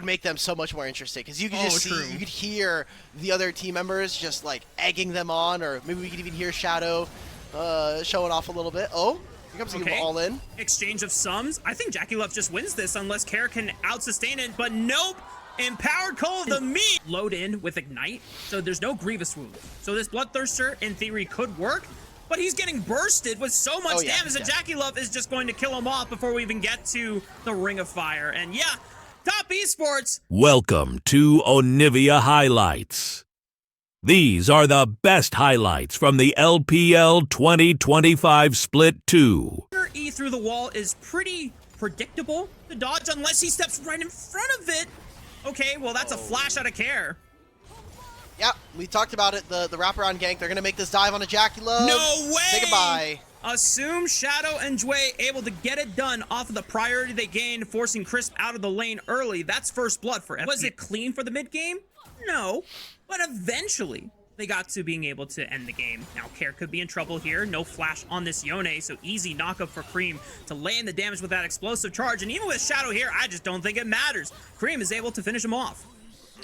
would make them so much more interesting because you could just see, you could hear the other team members just like egging them on, or maybe we could even hear Shadow showing off a little bit. Oh, here comes the all in. Exchange of sums. I think Jackie Love just wins this unless Care can out-sustain it, but nope. Empowered Call of the Meat. Load in with Ignite, so there's no Grievous Wound. So this Bloodthirster, in theory, could work, but he's getting bursted with so much damage that Jackie Love is just going to kill him off before we even get to the Ring of Fire. And yeah, Top Esports. Welcome to Onivia Highlights. These are the best highlights from the LPL 2025 Split 2. E through the wall is pretty predictable to dodge unless he steps right in front of it. Okay, well, that's a flash out of Care. Yeah, we talked about it, the wraparound gank. They're going to make this dive on a Jackie Love. No way! Say goodbye. Assume Shadow and Jway able to get it done off of the priority they gained, forcing Crisp out of the lane early. That's first blood for FPX. Was it clean for the mid game? No, but eventually they got to being able to end the game. Now Care could be in trouble here. No flash on this Yone, so easy knockup for Cream to land the damage with that explosive charge. And even with Shadow here, I just don't think it matters. Cream is able to finish him off.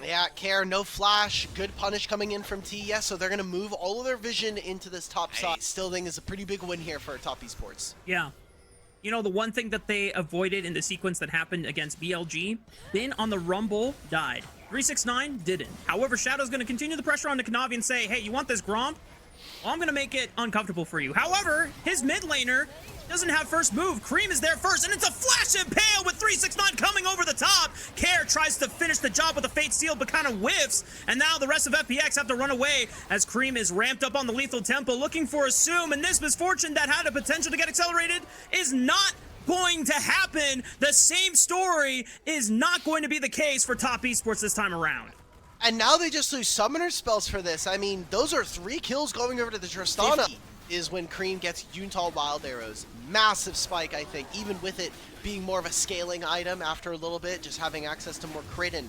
Yeah, Care, no flash, good punish coming in from TES, so they're going to move all of their vision into this top side. Still think is a pretty big win here for Top Esports. Yeah. You know, the one thing that they avoided in the sequence that happened against BLG, Bin on the Rumble died. 369 didn't. However, Shadow's going to continue the pressure on the Kanavi and say, hey, you want this Gromp? Well, I'm going to make it uncomfortable for you. However, his mid laner doesn't have first move. Cream is there first, and it's a flash impale with 369 coming over the top. Care tries to finish the job with a Fate Seal, but kind of whiffs, and now the rest of FPX have to run away as Cream is ramped up on the Lethal Temple, looking for Assume, and this misfortune that had a potential to get accelerated is not going to happen. The same story is not going to be the case for Top Esports this time around. And now they just lose summoner spells for this. I mean, those are 3 kills going over to the Tristana. Is when Cream gets Yuntal Wild Arrows. Massive spike, I think, even with it being more of a scaling item after a little bit, just having access to more crit. And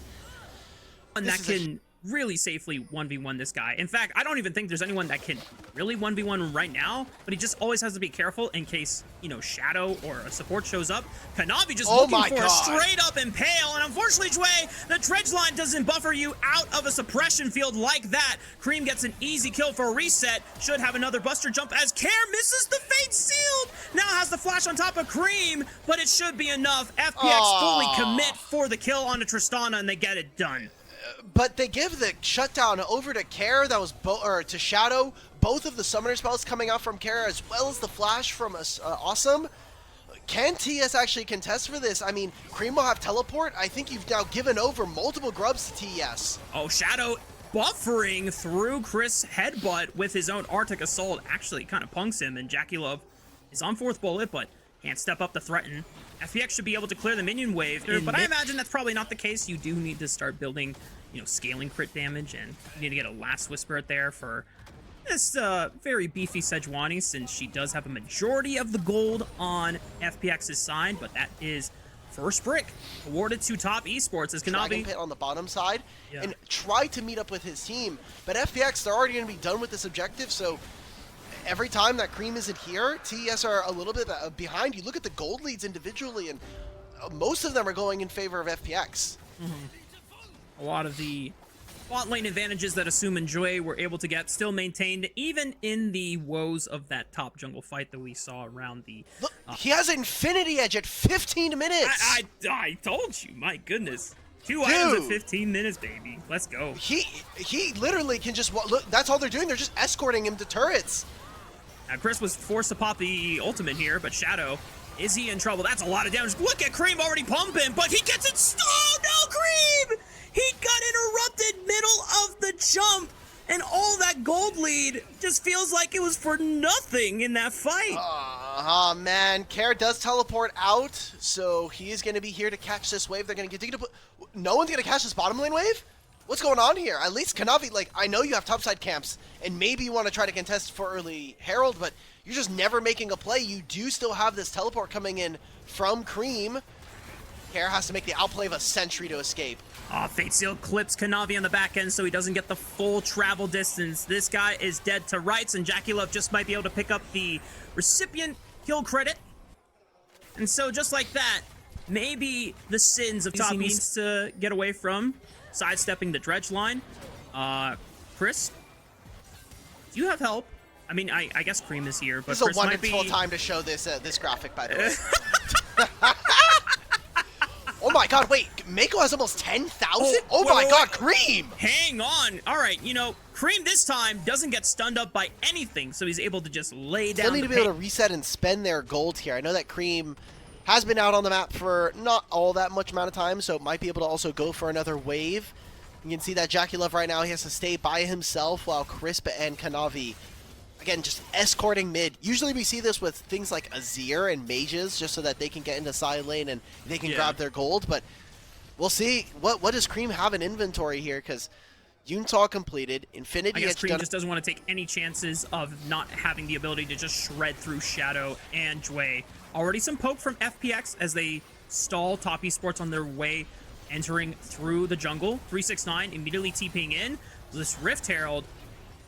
that can really safely 1v1 this guy. In fact, I don't even think there's anyone that can really 1v1 right now, but he just always has to be careful in case, you know, Shadow or a support shows up. Kanavi just looking for a straight up impale, and unfortunately, Jway, the dredge line doesn't buffer you out of a suppression field like that. Cream gets an easy kill for a reset, should have another buster jump as Care misses the Fate Sealed. Now has the flash on top of Cream, but it should be enough. FPX fully commit for the kill onto Tristana, and they get it done. But they give the shutdown over to Care, that was to Shadow. Both of the summoner spells coming out from Care, as well as the flash from Awesome. Can TS actually contest for this? I mean, Cream will have teleport. I think you've now given over multiple grubs to TS. Oh, Shadow buffering through Chris' headbutt with his own Arctic Assault. Actually kind of punks him, and Jackie Love is on 4th bullet, but can't step up to threaten. FPX should be able to clear the minion wave, but I imagine that's probably not the case. You do need to start building, you know, scaling crit damage, and you need to get a Last Whisper out there for this very beefy Sejuani, since she does have a majority of the gold on FPX's side, but that is first brick awarded to Top Esports as Kanavi Pit on the bottom side and try to meet up with his team, but FPX, they're already going to be done with this objective, so every time that Cream isn't here, TES are a little bit behind. You look at the gold leads individually, and most of them are going in favor of FPX. A lot of the bot lane advantages that Assume and Joy were able to get still maintained, even in the woes of that top jungle fight that we saw around the... Look, he has Infinity Edge at 15 minutes! I told you, my goodness. 2 items at 15 minutes, baby. Let's go. He literally can just... Look, that's all they're doing. They're just escorting him to turrets. Now, Chris was forced to pop the ultimate here, but Shadow, is he in trouble? That's a lot of damage. Look at Cream already pumping, but he gets it. Oh, no, Cream! He got interrupted middle of the jump, and all that gold lead just feels like it was for nothing in that fight. Oh, man. Care does teleport out, so he is going to be here to catch this wave. They're going to continue to put... No one's going to catch this bottom lane wave? What's going on here? At least Kanavi, like, I know you have topside camps, and maybe you want to try to contest for early Herald, but you're just never making a play. You do still have this teleport coming in from Cream. Care has to make the outplay of a Sentry to escape. Oh, Fate Seal clips Kanavi on the back end so he doesn't get the full travel distance. This guy is dead to rights, and Jackie Love just might be able to pick up the recipient kill credit. And so just like that, maybe the sins of Top needs to get away from, sidestepping the dredge line. Chris, do you have help? I mean, I guess Cream is here, but this is Chris a wonderful might be... time to show this this graphic, by the way. Oh my god, wait, Mako has almost 10,000? Oh my god, Cream! Hang on. All right, you know, Cream this time doesn't get stunned up by anything, so he's able to just lay down. Still need to be able to reset and spend their gold here. I know that Cream has been out on the map for not all that much amount of time, so might be able to also go for another wave. You can see that Jackie Love right now, he has to stay by himself while Crisp and Kanavi, again, just escorting mid. Usually we see this with things like Azir and mages, just so that they can get into side lane and they can grab their gold, but we'll see. What does Cream have in inventory here? Because Yuntal completed, Infinity I guess Edge Cream done. just doesn't want to take any chances of not having the ability to just shred through Shadow and Jway. Already some poke from FPX as they stall Top Esports on their way entering through the jungle. 369 immediately TPing in. This Rift Herald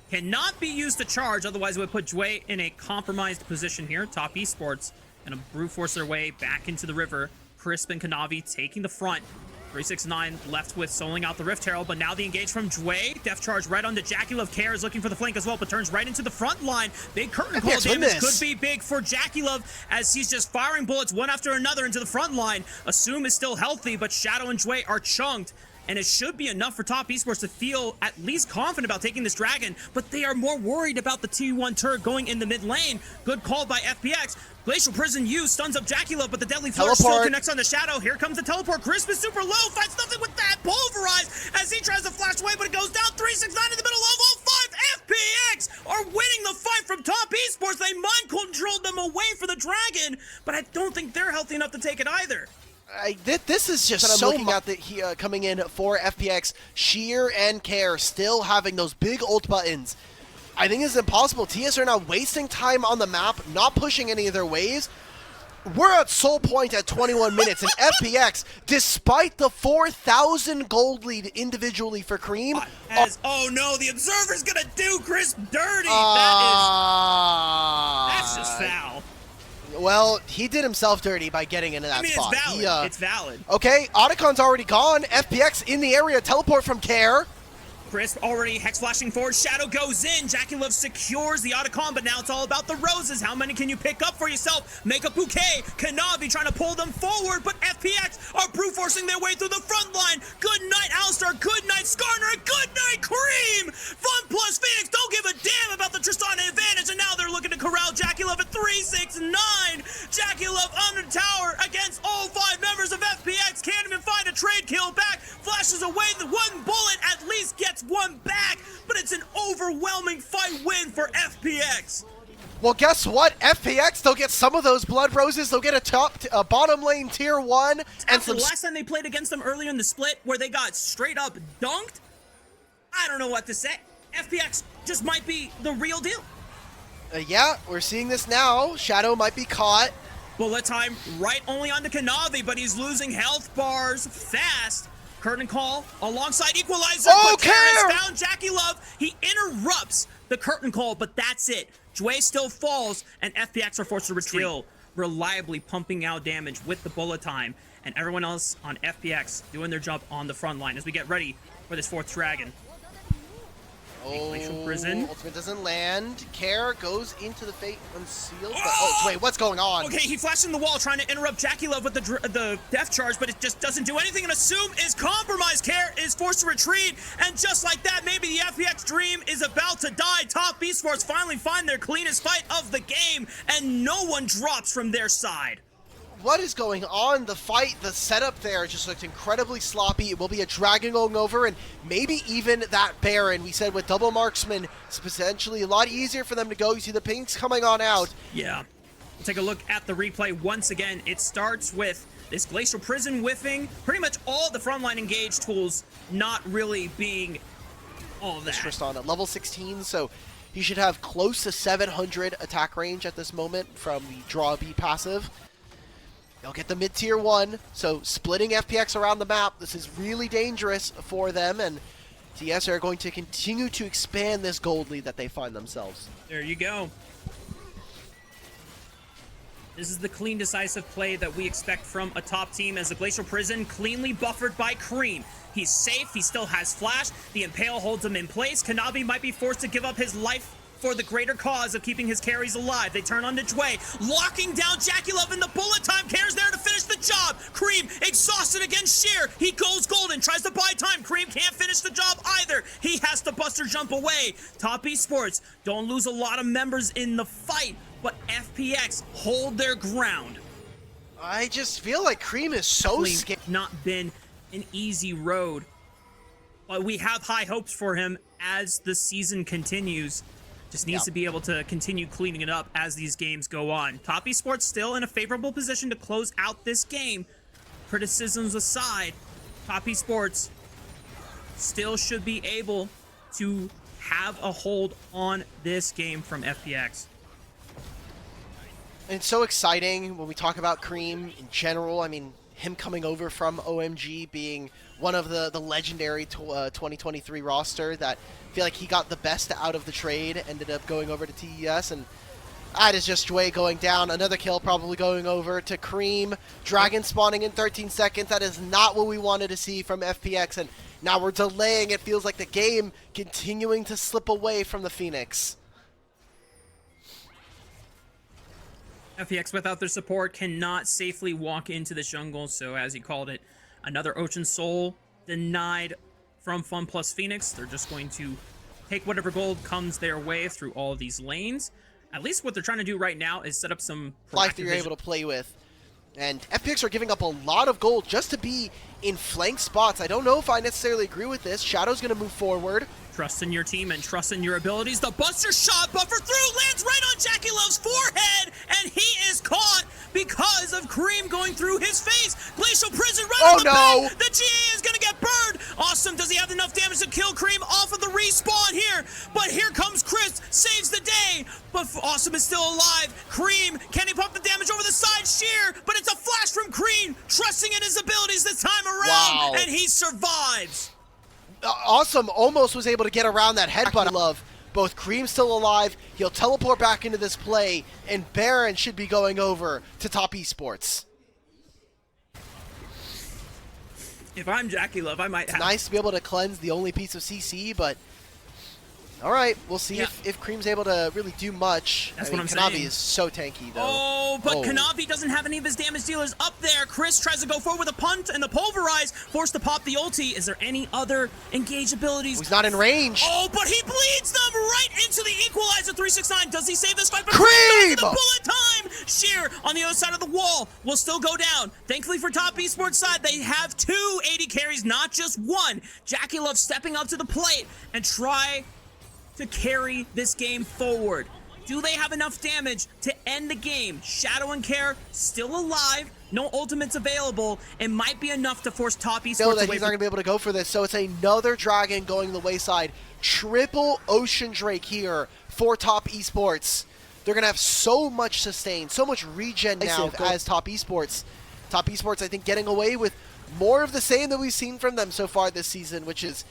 cannot be used to charge, otherwise it would put Jway in a compromised position here. Top Esports gonna brute force their way back into the river. Crisp and Kanavi taking the front. 369 left with soloing out the Rift Herald, but now the engage from Jway. Death charge right onto Jackie Love. Care is looking for the flank as well, but turns right into the front line. Big curtain call damage could be big for Jackie Love as he's just firing bullets one after another into the front line. Assume is still healthy, but Shadow and Jway are chunked. And it should be enough for Top Esports to feel at least confident about taking this dragon, but they are more worried about the T1 turret going in the mid lane. Good call by FPX. Glacial Prison U stuns up Jackie Love, but the Deadly Flourish still connects on the Shadow. Here comes the teleport. Crisp is super low, finds nothing with that. Pulverize as he tries to flash away, but it goes down. 369 in the middle of 05. FPX are winning the fight from Top Esports. They mind controlled them away for the dragon, but I don't think they're healthy enough to take it either. This is just so looking at the coming in for FPX. Sheer and Care still having those big ult buttons. I think it's impossible. TS are now wasting time on the map, not pushing any of their waves. We're at soul point at 21 minutes, and FPX, despite the 4,000 gold lead individually for Cream. Oh no, the Observer's gonna do Crisp dirty. That's just foul. Well, he did himself dirty by getting into that spot. It's valid. It's valid. Okay, Otacon's already gone. FPX in the area. Teleport from Care. Crisp already hex flashing forward. Shadow goes in. Jackie Love secures the Otacon, but now it's all about the roses. How many can you pick up for yourself? Make a bouquet. Kanavi trying to pull them forward, but FPX are brute forcing their way through the front line. Good night, Alistar. Good night, Skarner. Good night, Cream. FunPlus Phoenix don't give a damn about the Tristana advantage, and now they're looking to corral Jackie Love at 369. Jackie Love under tower against all 5 members of FPX. Can't even find a trade kill back. Flashes away the one bullet, at least gets one back, but it's an overwhelming fight win for FPX. Well, guess what? FPX, they'll get some of those blood roses. They'll get a bottom lane tier 1. And the last time they played against them earlier in the split, where they got straight up dunked, I don't know what to say. FPX just might be the real deal. Yeah, we're seeing this now. Shadow might be caught. Bullet time right only onto Kanavi, but he's losing health bars fast. Curtain call alongside Equalizer. Oh, Care found Jackie Love. He interrupts the curtain call, but that's it. Jway still falls, and FPX are forced to retreat. Still reliably pumping out damage with the bullet time, and everyone else on FPX doing their job on the front line as we get ready for this 4th dragon. Oh, Prison. Ultimate doesn't land. Care goes into the Fate Unsealed. But, wait, what's going on? Okay, he flashed in the wall trying to interrupt Jackie Love with the death charge, but it just doesn't do anything, and Assume is compromised. Care is forced to retreat, and just like that, maybe the FPX dream is about to die. Top Esports finally find their cleanest fight of the game, and no one drops from their side. What is going on? The fight, the setup there just looked incredibly sloppy. It will be a dragon going over, and maybe even that Baron. We said with double marksman, it's potentially a lot easier for them to go. You see the pinks coming on out. Yeah. Take a look at the replay once again. It starts with this Glacial Prison whiffing. Pretty much all the frontline engage tools not really being all that. Tristana, level 16, so he should have close to 700 attack range at this moment from the Draw B passive. They'll get the mid-tier 1, so splitting FPX around the map, this is really dangerous for them, and TS are going to continue to expand this gold lead that they find themselves. There you go. This is the clean, decisive play that we expect from a top team as the Glacial Prison cleanly buffered by Cream. He's safe. He still has Flash. The Impale holds him in place. Kanavi might be forced to give up his life for the greater cause of keeping his carries alive. They turn on to Jway, locking down JackeyLove in the bullet time. Care's there to finish the job. Cream exhausted against Sheer. He goes golden, tries to buy time. Cream can't finish the job either. He has to buster jump away. Top Esports don't lose a lot of members in the fight, but FPX hold their ground. I just feel like Cream is so scared. Not been an easy road, but we have high hopes for him as the season continues. Just needs to be able to continue cleaning it up as these games go on. Top Esports still in a favorable position to close out this game. Criticisms aside, Top Esports still should be able to have a hold on this game from FPX. And it's so exciting when we talk about Cream in general. I mean, him coming over from OMG, being one of the legendary 2023 roster that I feel like he got the best out of the trade, ended up going over to TES, and that is just Jway going down. Another kill probably going over to Cream. Dragon spawning in 13 seconds. That is not what we wanted to see from FPX, and now we're delaying. It feels like the game continuing to slip away from the Phoenix. FPX without their support cannot safely walk into the jungle, so as he called it, another Ocean Soul denied from FunPlus Phoenix. They're just going to take whatever gold comes their way through all of these lanes. At least what they're trying to do right now is set up some life that you're able to play with. And FPX are giving up a lot of gold just to be in flank spots. I don't know if I necessarily agree with this. Shadow's going to move forward. Trust in your team and trust in your abilities. The Buster Shot buffer through lands right on JackeyLove's forehead, and he is caught because of Cream going through his face. Glacial Prison right on the back. The GA is going to get burned. Awesome. Does he have enough damage to kill Cream off of the respawn here? But here comes Chris, saves the day. But Awesome is still alive. Cream, can he pump the damage over the side? Sheer, but it's a flash from Cream, trusting in his abilities this time around, and he survives. Awesome almost was able to get around that headbutt. I love both Cream still alive. He'll teleport back into this play, and Baron should be going over to Top Esports. If I'm JackeyLove, I might have... It's nice to be able to cleanse the only piece of CC, but all right, we'll see if Cream's able to really do much. That's what I'm Kanavi saying. is so tanky, though. Oh, but Kanavi doesn't have any of his damage dealers up there. Chris tries to go forward with a punt, and the Pulverize forced to pop the ulti. Is there any other engage abilities? He's not in range. Oh, but he bleeds them right into the Equalizer. 369. Does he save this fight? But Cream! The bullet time! Sheer on the other side of the wall will still go down. Thankfully for Top Esports side, they have 2 AD carries, not just one. JackeyLove stepping up to the plate and try to carry this game forward. Do they have enough damage to end the game? Shadow and Care still alive, no ultimates available. It might be enough to force Top Esports know that away. He's not going to be able to go for this, so it's another Dragon going the wayside. Triple Ocean Drake here for Top Esports. They're going to have so much sustain, so much regen now as Top Esports. Top Esports, I think, getting away with more of the same that we've seen from them so far this season, which is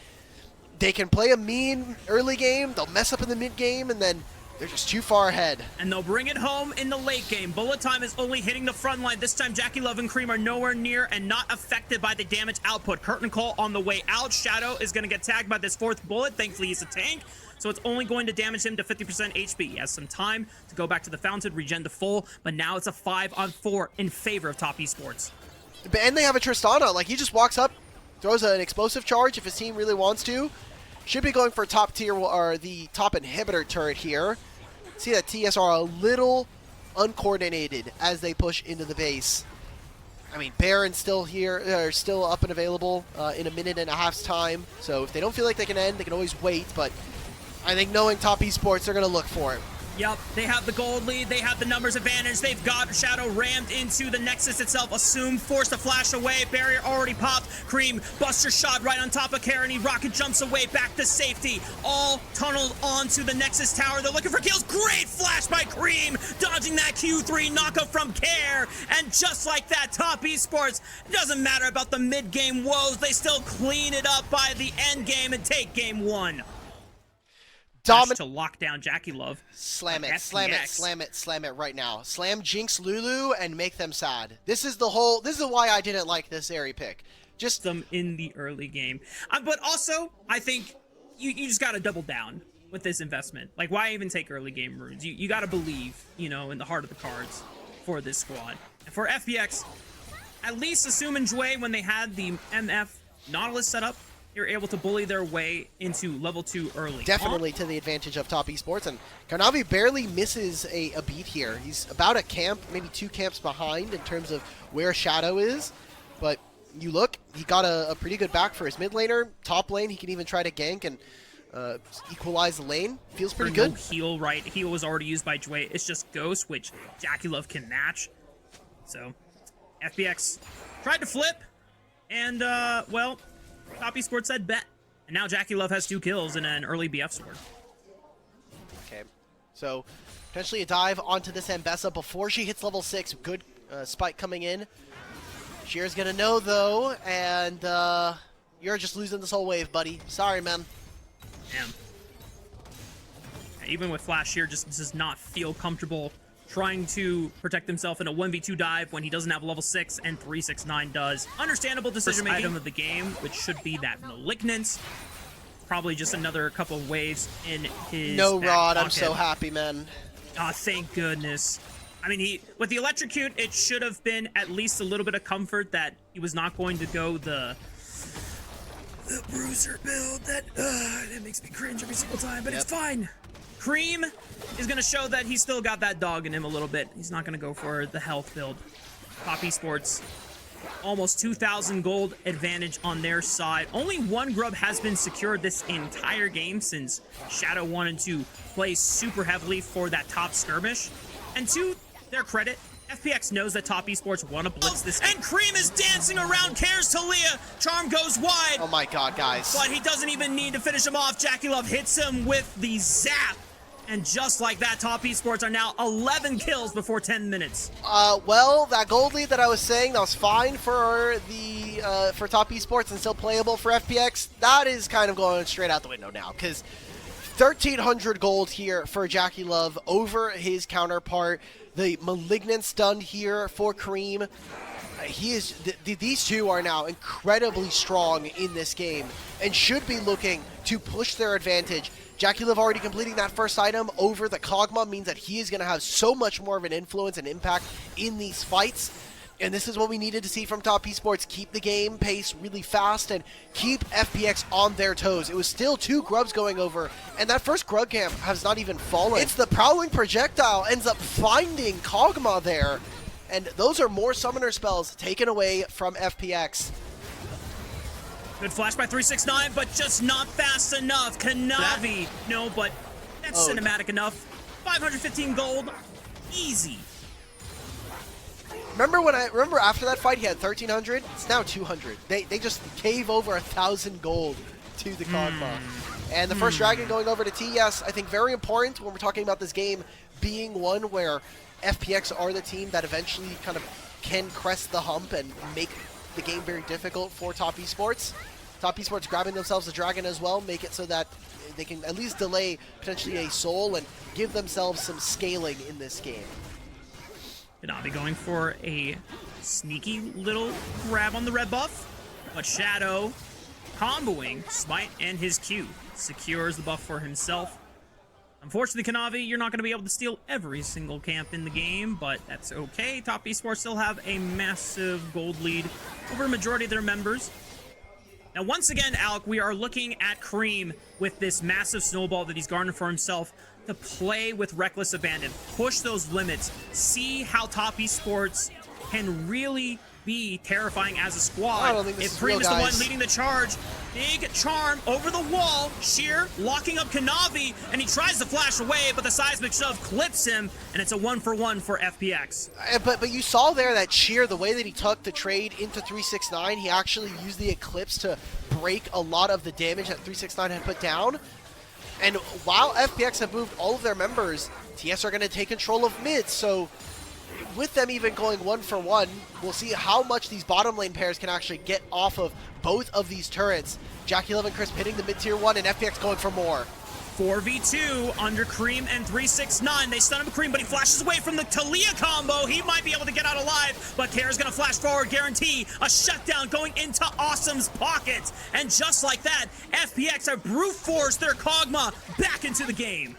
they can play a mean early game, they'll mess up in the mid game, and then they're just too far ahead. And they'll bring it home in the late game. Bullet time is only hitting the front line. This time, JackeyLove and Cream are nowhere near and not affected by the damage output. Curtain Call on the way out. Shadow is going to get tagged by this 4th bullet. Thankfully, he's a tank, so it's only going to damage him to 50% HP. He has some time to go back to the fountain, regen to full, but now it's a 5-on-4 in favor of Top Esports. And they have a Tristana. Like, he just walks up, throws an explosive charge if his team really wants to. Should be going for top tier or the top inhibitor turret here. See that TS are a little uncoordinated as they push into the base. I mean, Baron's still here, still up and available in a minute and a half's time. So if they don't feel like they can end, they can always wait. But I think knowing Top Esports, they're going to look for it. Yep, they have the gold lead, they have the numbers advantage, they've got Shadow rammed into the Nexus itself, Assume, forced to flash away, barrier already popped, Cream, Buster Shot right on top of Karen, he rocket jumps away, back to safety, all tunneled onto the Nexus tower, they're looking for kills, great flash by Cream, dodging that Q3 knockup from Care, and just like that, Top Esports, it doesn't matter about the mid-game woes, they still clean it up by the end game and take game 1. dominant to lock down Jackie Love. Slam Like it, slam it, FPX. slam it, slam it right now. Slam Jinx Lulu and make them sad. This is why I didn't like this Airy pick. Just Them in the early game. But also, I think you just got to double down with this investment. Like, why even take early game runes? You got to believe, you know, in the heart of the cards for this squad. And for FPX, at least assuming Jue, when they had the MF Nautilus set up, you're able to bully their way into level 2 early. definitely to the advantage of Top Esports, and Kanavi barely misses a beat here. He's about a camp, maybe 2 camps behind in terms of where Shadow is, but you look, he got a pretty good back for his mid laner. Top lane, he can even try to gank and equalize the lane. Feels pretty good. No heal, right? Heal was already used by Jue. It's just Ghost, which Jackie Love can match. So, FPX tried to flip, and, well, Top Esports said bet. And now Jackie Love has 2 kills and an early BF sword. Okay, so potentially a dive onto this Ambessa before she hits level 6. Good spike coming in. Sheer's gonna know though, and you're just losing this whole wave, buddy. Sorry, man. Damn. Even with Flash here, just does not feel comfortable trying to protect himself in a 1v2 dive when he doesn't have level 6 and 369 does. Understandable decision making. Item of the game, which should be that Malignance. Probably just another couple of waves in his No back Rod, pocket. I'm so happy, man. Oh, thank goodness. I mean, with the electrocute, it should have been at least a little bit of comfort that he was not going to go the bruiser build. That makes me cringe every single time, but Yep. it's fine. Cream is going to show that he's still got that dog in him a little bit. He's not going to go for the health build. Top Esports, almost 2,000 gold advantage on their side. Only 1 grub has been secured this entire game since Shadow wanted to play super heavily for that top skirmish. And to their credit, FPX knows that Top Esports want to blitz this. And Cream is dancing around, cares Talia. Charm goes wide. Oh my god, guys. But he doesn't even need to finish him off. Jackie Love hits him with the zap. And just like that, Top Esports are now 11 kills before 10 minutes. Well, that gold lead that I was saying, that was fine for the for Top Esports and still playable for FPX. That is kind of going straight out the window now, because 1,300 gold here for Jackie Love over his counterpart. The Malignance done here for Cream. He is. These two are now incredibly strong in this game and should be looking to push their advantage. Jackie Love already completing that first item over the Kog'Maw means that he is going to have so much more of an influence and impact in these fights. And this is what we needed to see from Top Esports. Keep the game pace really fast and keep FPX on their toes. It was still 2 grubs going over, and that first grub camp has not even fallen. It's the Prowling Projectile ends up finding Kog'Maw there. And those are more summoner spells taken away from FPX. Good flash by 369, but just not fast enough. Kanavi, no, but that's cinematic enough. 515 gold, easy. Remember after that fight he had 1,300? It's now 200. They just gave over 1,000 gold to the Kog'Maw. And the first dragon going over to TES, I think very important when we're talking about this game being one where FPX are the team that eventually kind of can crest the hump and make the game very difficult for Top Esports. Top Esports grabbing themselves a dragon as well, make it so that they can at least delay potentially a soul and give themselves some scaling in this game. Kanavi going for a sneaky little grab on the red buff, but Shadow comboing Smite and his Q secures the buff for himself. Unfortunately, Kanavi, you're not going to be able to steal every single camp in the game, but that's okay. Top Esports still have a massive gold lead over a majority of their members. Now, once again, Alec, we are looking at Cream with this massive snowball that he's garnered for himself to play with reckless abandon, push those limits, see how Top Esports can really be terrifying as a squad. I don't think this is Cream real, is the one guys. leading the charge. Big charm over the wall. Sheer locking up Kanavi, and he tries to flash away, but the seismic shove clips him, and it's a 1-for-1 for FPX. But you saw there that Sheer, the way that he took the trade into 369, he actually used the Eclipse to break a lot of the damage that 369 had put down. And while FPX have moved all of their members, TS are going to take control of mid, so with them even going 1-for-1, we'll see how much these bottom lane pairs can actually get off of both of these turrets. Jackie Love and Crisp hitting the mid-tier 1, and FPX going for more. 4v2 under Cream and 369. They stun him, Cream, but he flashes away from the Talia combo. He might be able to get out alive, but Kare's gonna flash forward, guarantee a shutdown going into Awesome's pockets. And just like that, FPX are brute force their Kog'Maw back into the game.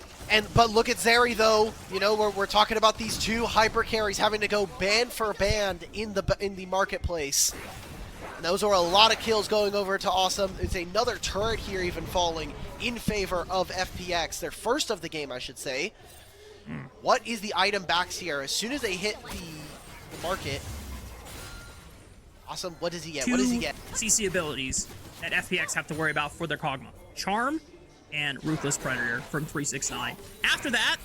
But look at Zeri though. You know, we're talking about these two hyper carries having to go band for band in the marketplace. And those are a lot of kills going over to Awesome. It's another turret here even falling in favor of FPX. Their first of the game, I should say. What is the item backs here? As soon as they hit the market, Awesome, what does he get? What does he get? CC abilities that FPX have to worry about for their Kog'Maw. Charm and Ruthless Predator from 369. After that,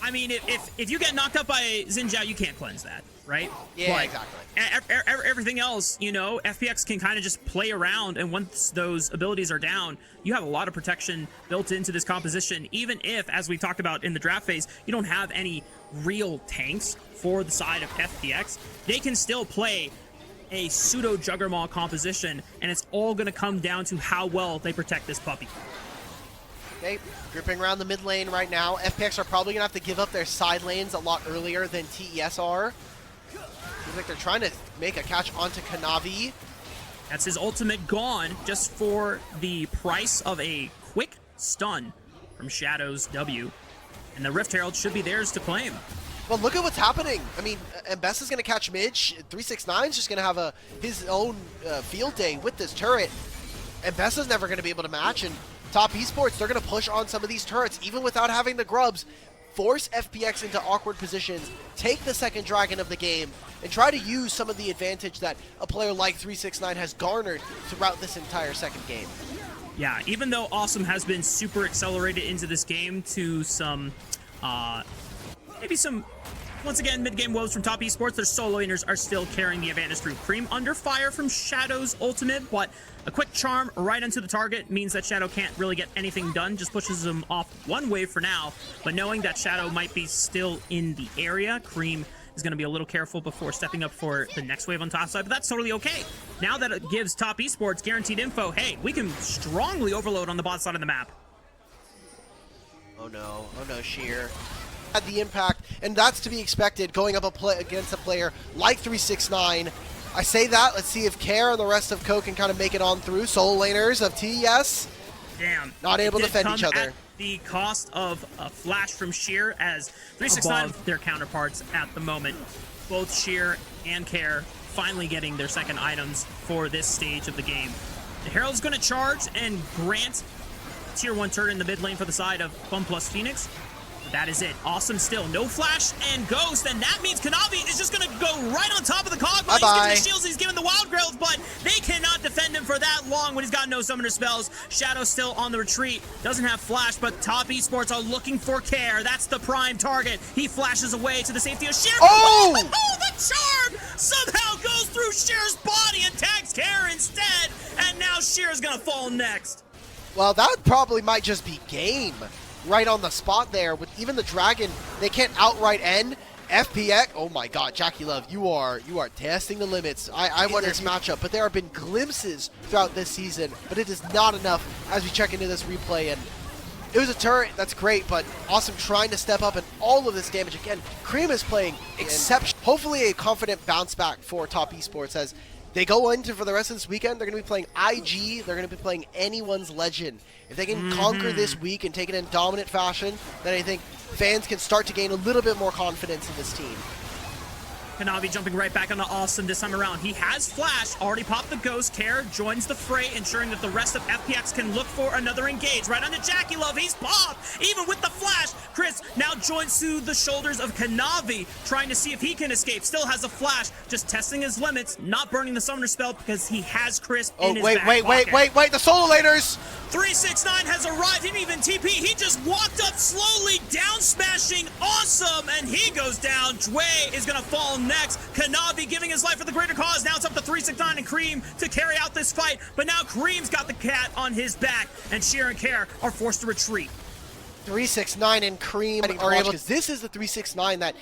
I mean, if you get knocked up by Xin Zhao, you can't cleanse that, right? Yeah, but exactly. Everything else, you know, FPX can kind of just play around, and once those abilities are down, you have a lot of protection built into this composition, even if, as we talked about in the draft phase, you don't have any real tanks for the side of FPX. They can still play a pseudo Juggernaut composition, and it's all going to come down to how well they protect this puppy. Okay, gripping around the mid lane right now. FPX are probably going to have to give up their side lanes a lot earlier than TES are. Seems like they're trying to make a catch onto Kanavi. That's his ultimate gone, just for the price of a quick stun from Shadow's W. And the Rift Herald should be theirs to claim. Well, look at what's happening. I mean, Mbessa's going to catch mid. 369's just going to have his own field day with this turret. Mbessa's never going to be able to match, and Top Esports, they're going to push on some of these turrets, even without having the grubs, force FPX into awkward positions, take the second dragon of the game, and try to use some of the advantage that a player like 369 has garnered throughout this entire second game. Yeah, even though Awesome has been super accelerated into this game to some, maybe some, once again, mid-game woes from Top Esports, their solo laners are still carrying the advantage through. Cream under fire from Shadow's ultimate, but a quick charm right onto the target means that Shadow can't really get anything done, just pushes him off one wave for now. But knowing that Shadow might be still in the area, Cream is going to be a little careful before stepping up for the next wave on top side, but that's totally okay. Now that it gives Top Esports guaranteed info, hey, we can strongly overload on the bot side of the map. Oh no, Sheer. Had the impact, and that's to be expected going up against a player like 369. I say that, let's see if Care and the rest of Co can kind of make it on through. Solo laners of TES. Damn. Not able to defend each other. At the cost of a flash from Sheer, as 369 their counterparts at the moment. Both Sheer and Care finally getting their second items for this stage of the game. The Herald's going to charge and grant tier 1 turret in the mid lane for the side of FunPlus Phoenix. That is it. Awesome still. No flash and ghost, and that means Kanavi is just going to go right on top of the Kog'Maw. He's giving the shields, he's giving the wild growth, but they cannot defend him for that long when he's got no summoner spells. Shadow still on the retreat. Doesn't have flash, but Top Esports are looking for Care. That's the prime target. He flashes away to the safety of Sheer. Oh! The charm somehow goes through Sheer's body and tags Care instead, and now Sheer is going to fall next. Well, that probably might just be game. Right on the spot there with even the dragon, they can't outright end. FPX, oh my god, Jackie Love, you are testing the limits. I won this matchup, but there have been glimpses throughout this season, but it is not enough as we check into this replay. And it was a turret, that's great, but Awesome trying to step up and all of this damage again. Cream is playing exceptional. Hopefully a confident bounce back for Top Esports as they go into, for the rest of this weekend, they're going to be playing IG, they're going to be playing anyone's Legend. If they can conquer this week and take it in dominant fashion, then I think fans can start to gain a little bit more confidence in this team. Kanavi jumping right back onto Awesome this time around. He has flash, already popped the ghost. Care joins the fray, ensuring that the rest of FPX can look for another engage. Right onto Jackie Love, he's popped, even with the flash. Chris now joins to the shoulders of Kanavi, trying to see if he can escape. Still has a flash, just testing his limits, not burning the summoner spell because he has Chris in his back pocket. Wait, the solo laners! 369 has arrived, he didn't even TP, he just walked up slowly, down smashing Awesome, and he goes down. Dway is gonna fall next. Kanavi giving his life for the greater cause. Now it's up to 369 and Cream to carry out this fight, but now Cream's got the cat on his back, and Sheer and Care are forced to retreat. 369 and Cream are able, because this is the 369 that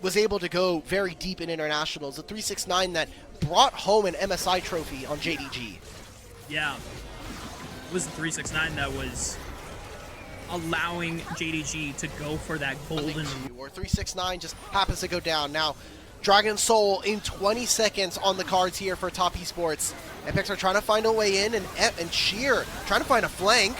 was able to go very deep in internationals, the 369 that brought home an MSI trophy on JDG. Yeah. It was the 369 that was allowing JDG to go for that golden. Or 369 just happens to go down. Now, Dragon Soul in 20 seconds on the cards here for Top Esports. FPX are trying to find a way in, and Sheer trying to find a flank.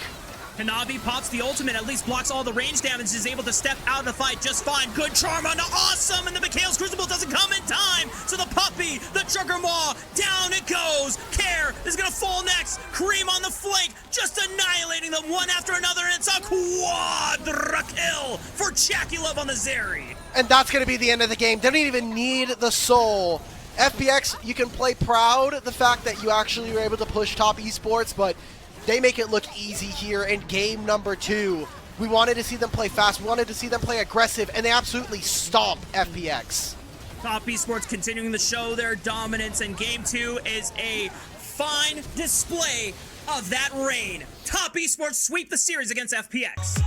Hanabi pops the ultimate, at least blocks all the range damage, is able to step out of the fight just fine. Good charm on awesome, and the Mikhail's Crucible doesn't come in time. So the puppy, the Juggermaw, down it goes. Care is gonna fall next. Cream on the flank, just annihilating them one after another, and it's a quadra kill for Chakilov on the Zeri. And that's gonna be the end of the game. They don't even need the soul. FPX, you can play proud the fact that you actually were able to push Top Esports, but they make it look easy here in game number 2. We wanted to see them play fast. We wanted to see them play aggressive, and they absolutely stomp FPX. Top Esports continuing to show their dominance, and game 2 is a fine display of that reign. Top Esports sweep the series against FPX.